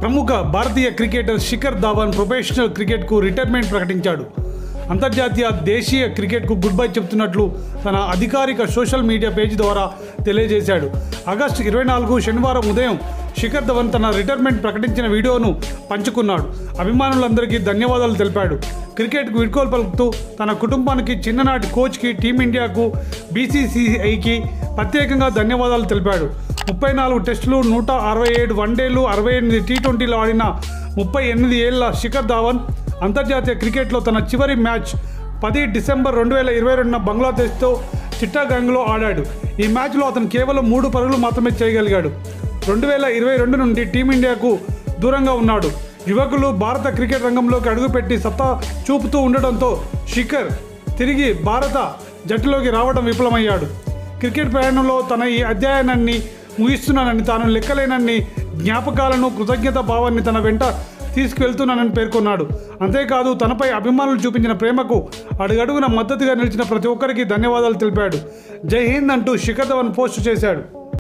ప్రముఖ భారతీయ cricketer Shikhar Dhawan professional క్రికెట్కు retirement ప్రకటించాడు. అంతర్జాతీయ దేశీయ క్రికెట్కు గుడ్ బై చెబుతున్నట్లు తన అధికారిక సోషల్ మీడియా పేజీ ద్వారా తెలియజేశాడు. ఆగస్టు 24 శనివారం ఉదయం శిఖర్ ధవన్ తన రిటైర్మెంట్ ప్రకటించిన వీడియోను పంచుకున్నాడు. అభిమానులందరికీ ధన్యవాదాలు తెలిపాడు. క్రికెట్కు వీడ్కోలు పలుకుతూ తన కుటుంబానికి, చిన్ననాటి కోచ్కి, టీమిండియాకు, బీసీసీఐకి ప్రత్యేకంగా ధన్యవాదాలు తెలిపాడు. 34 టెస్టులు, 167 వన్డేలు, 68 టీ20లు ఆడిన 38 ఏళ్ల శిఖర్ ధావన్ అంతర్జాతీయ క్రికెట్లో తన చివరి మ్యాచ్ 10 డిసెంబర్ 2022 బంగ్లాదేశ్తో చిట్టగాంగ్లో ఆడాడు. ఈ మ్యాచ్లో అతను కేవలం 3 పరుగులు మాత్రమే చేయగలిగాడు. 2022 నుండి టీమిండియాకు దూరంగా ఉన్నాడు. యువకులు భారత క్రికెట్ రంగంలోకి అడుగుపెట్టి సత్తా చూపుతూ ఉండడంతో శిఖర్ తిరిగి భారత జట్టులోకి రావడం విఫలమయ్యాడు. క్రికెట్ ప్రయాణంలో తన ఈ అధ్యాయాన్ని ముగిస్తున్నానని, తాను లెక్కలేనన్ని జ్ఞాపకాలను, కృతజ్ఞత భావాన్ని తన వెంట తీసుకువెళ్తున్నానని పేర్కొన్నాడు. అంతేకాదు తనపై అభిమానులు చూపించిన ప్రేమకు అడుగడుగున మద్దతుగా నిలిచిన ప్రతి ఒక్కరికి ధన్యవాదాలు తెలిపాడు. జై హింద్ అంటూ శిఖర్ ధవన్ పోస్టు చేశాడు.